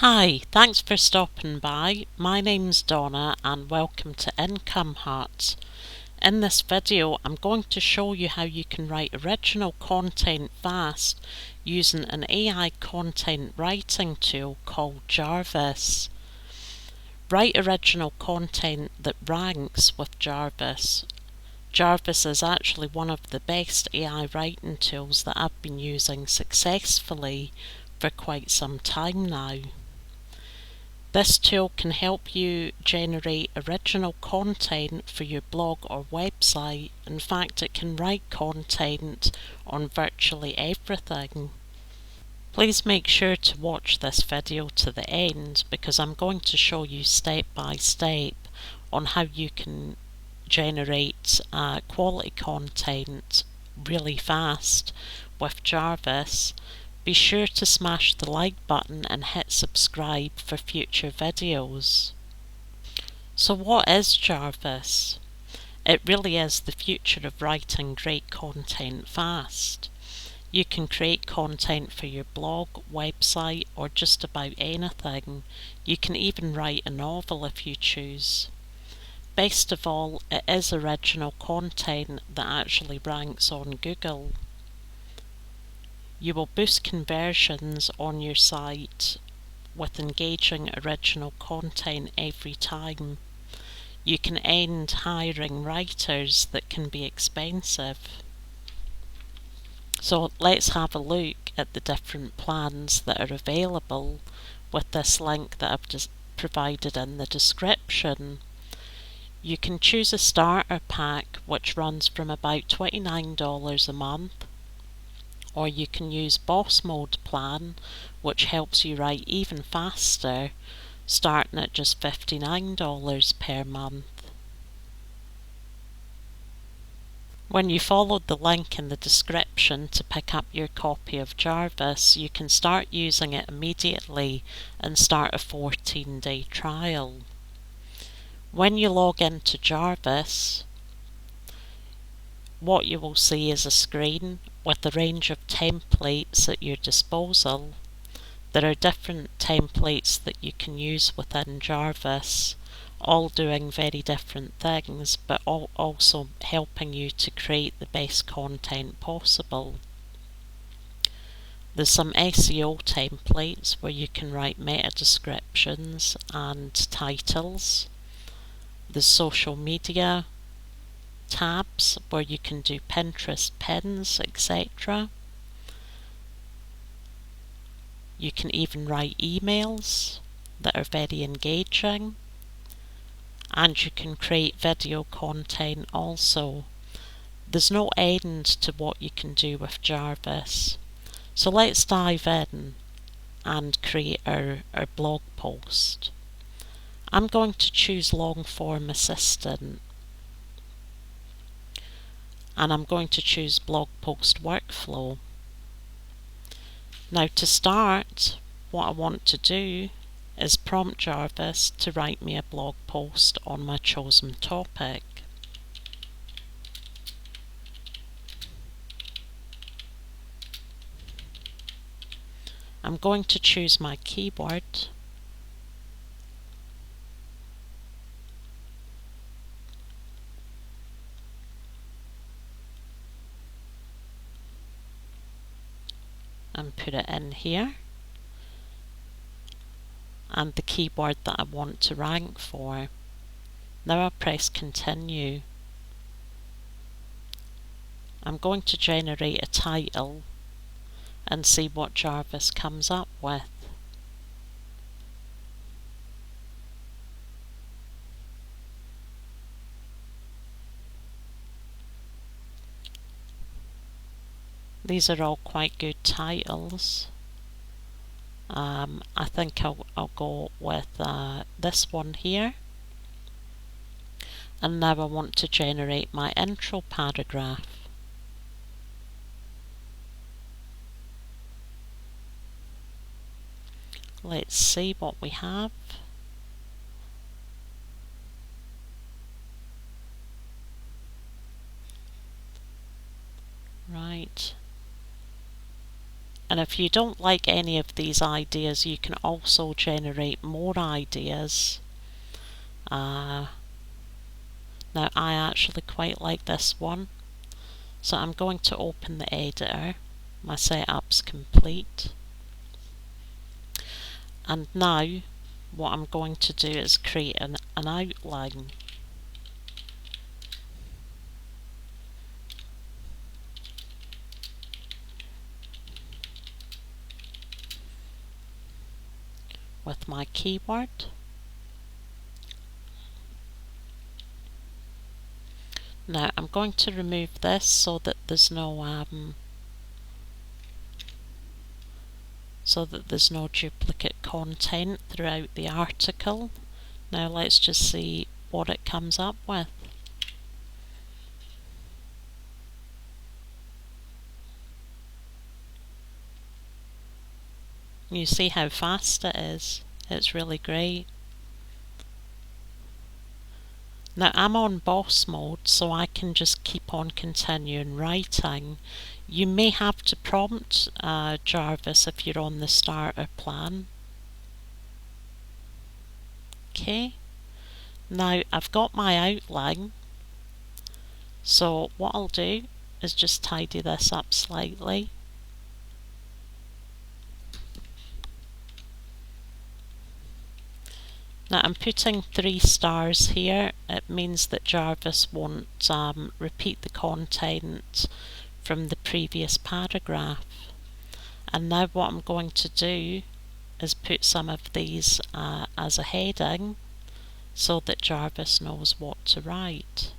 Hi, thanks for stopping by. My name's Donna and welcome to Income Hut. In this video I'm going to show you how you can write original content fast using an AI content writing tool called Jarvis. Write original content that ranks with Jarvis. Jarvis is actually one of the best AI writing tools that I've been using successfully for quite some time now. This tool can help you generate original content for your blog or website. In fact, it can write content on virtually everything. Please make sure to watch this video to the end because I'm going to show you step by step on how you can generate quality content really fast with Jarvis. Be sure to smash the like button and hit subscribe for future videos. So what is Jarvis? It really is the future of writing great content fast. You can create content for your blog, website, or just about anything. You can even write a novel if you choose. Best of all, it is original content that actually ranks on Google. You will boost conversions on your site with engaging original content every time. You can end hiring writers that can be expensive. So let's have a look at the different plans that are available with this link that I've just provided in the description. You can choose a starter pack which runs from about $29 a month, or you can use Boss Mode plan, which helps you write even faster, starting at just $59 per month. When you followed the link in the description to pick up your copy of Jarvis, you can start using it immediately and start a 14-day trial. When you log into Jarvis, what you will see is a screen with a range of templates at your disposal. There are different templates that you can use within Jarvis, all doing very different things, but also helping you to create the best content possible. There's some SEO templates where you can write meta descriptions and titles. There's social media tabs where you can do Pinterest pins, etc. You can even write emails that are very engaging, and you can create video content also. There's no end to what you can do with Jarvis. So let's dive in and create our blog post. I'm going to choose long form assistant, and I'm going to choose blog post workflow. Now to start, what I want to do is prompt Jarvis to write me a blog post on my chosen topic. I'm going to choose my keyword and put it in here, and the keyword that I want to rank for. Now I press continue. I'm going to generate a title and see what Jarvis comes up with. These are all quite good titles. I think I'll go with this one here. And now I want to generate my intro paragraph. Let's see what we have. Right. And if you don't like any of these ideas, you can also generate more ideas. Now I actually quite like this one, so I'm going to open the editor. My setup's complete, and now what I'm going to do is create an outline. With my keyword. Now I'm going to remove this so that there's no duplicate content throughout the article. Now let's just see what it comes up with. You see how fast it is. It's really great. Now I'm on boss mode, so I can just keep on continuing writing. You may have to prompt Jarvis if you're on the starter plan. Okay, now I've got my outline, so what I'll do is just tidy this up slightly. Now I'm putting 3 stars here. It means that Jarvis won't repeat the content from the previous paragraph. And now what I'm going to do is put some of these as a heading so that Jarvis knows what to write.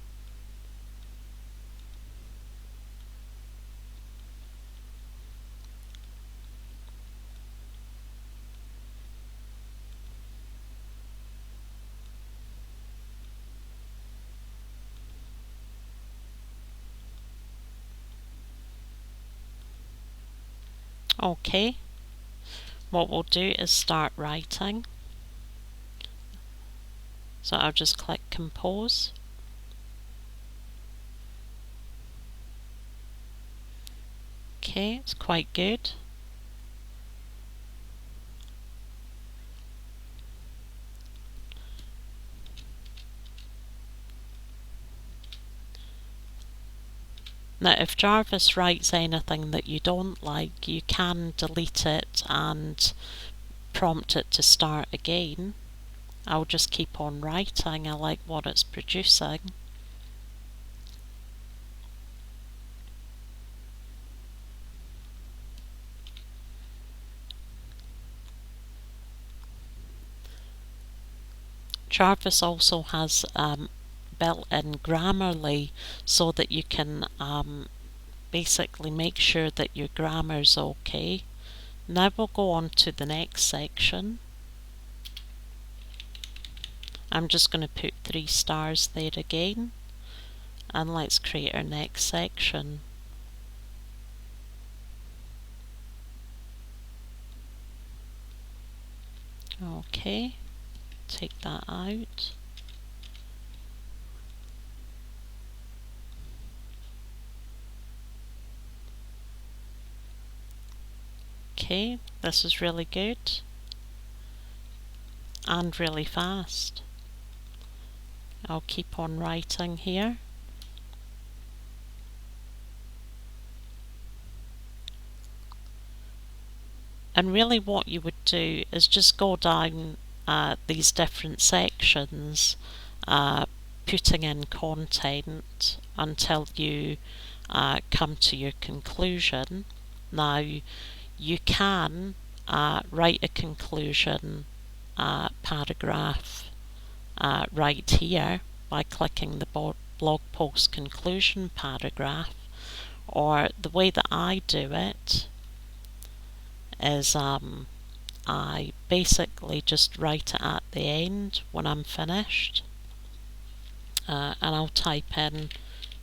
Okay, what we'll do is start writing. So I'll just click compose. Okay, it's quite good. Now if Jarvis writes anything that you don't like, you can delete it and prompt it to start again. I'll just keep on writing. I like what it's producing. Jarvis also has built-in Grammarly so that you can basically make sure that your grammar's okay. Now we'll go on to the next section. I'm just going to put 3 stars there again, and let's create our next section. Okay, take that out. Okay, this is really good and really fast. I'll keep on writing here. And really what you would do is just go down these different sections, putting in content until you come to your conclusion. Now you can write a conclusion paragraph right here by clicking the blog post conclusion paragraph, or the way that I do it is I basically just write it at the end when I'm finished, and I'll type in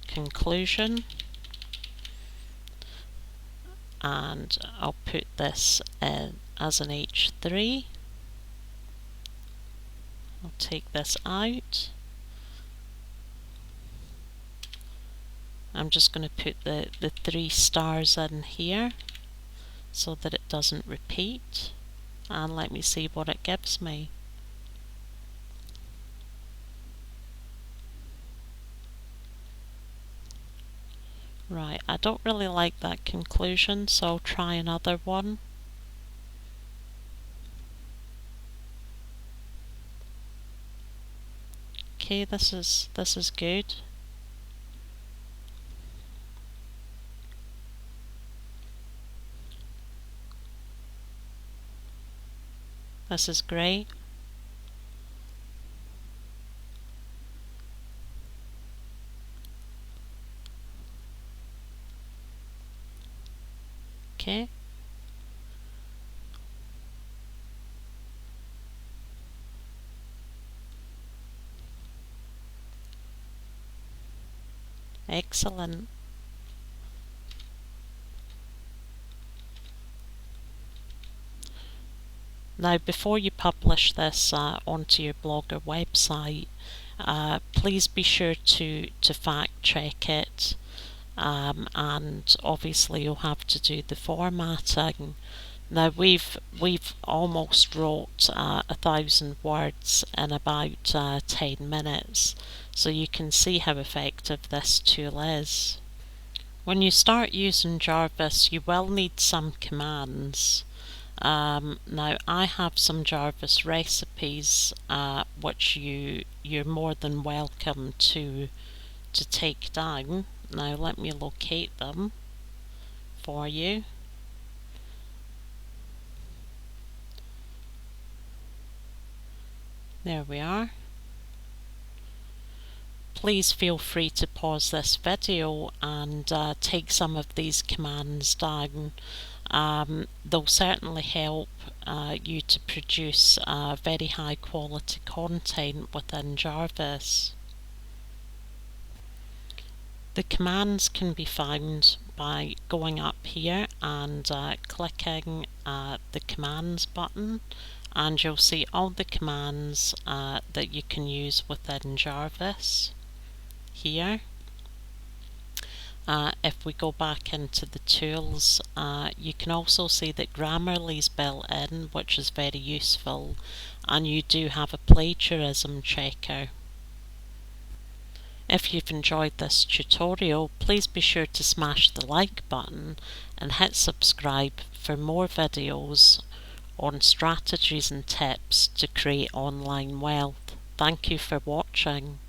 conclusion, and I'll put this in as an H3. I'll take this out. I'm just going to put the 3 stars in here so that it doesn't repeat, and let me see what it gives me. Right, I don't really like that conclusion, so I'll try another one. Okay, this is good. This is great. Okay. Excellent. Now, before you publish this onto your blog or website, please be sure to fact check it, and obviously you'll have to do the formatting. Now we've almost wrote 1,000 words in about 10 minutes, so you can see how effective this tool is. When you start using Jarvis, you will need some commands. Now I have some Jarvis recipes which you're more than welcome to take down. Now let me locate them for you. There we are. Please feel free to pause this video and take some of these commands down. They'll certainly help you to produce very high quality content within Jarvis. The commands can be found by going up here and clicking the commands button, and you'll see all the commands that you can use within Jarvis here. If we go back into the tools, you can also see that Grammarly is built in, which is very useful, and you do have a plagiarism checker. If you've enjoyed this tutorial, please be sure to smash the like button and hit subscribe for more videos on strategies and tips to create online wealth. Thank you for watching.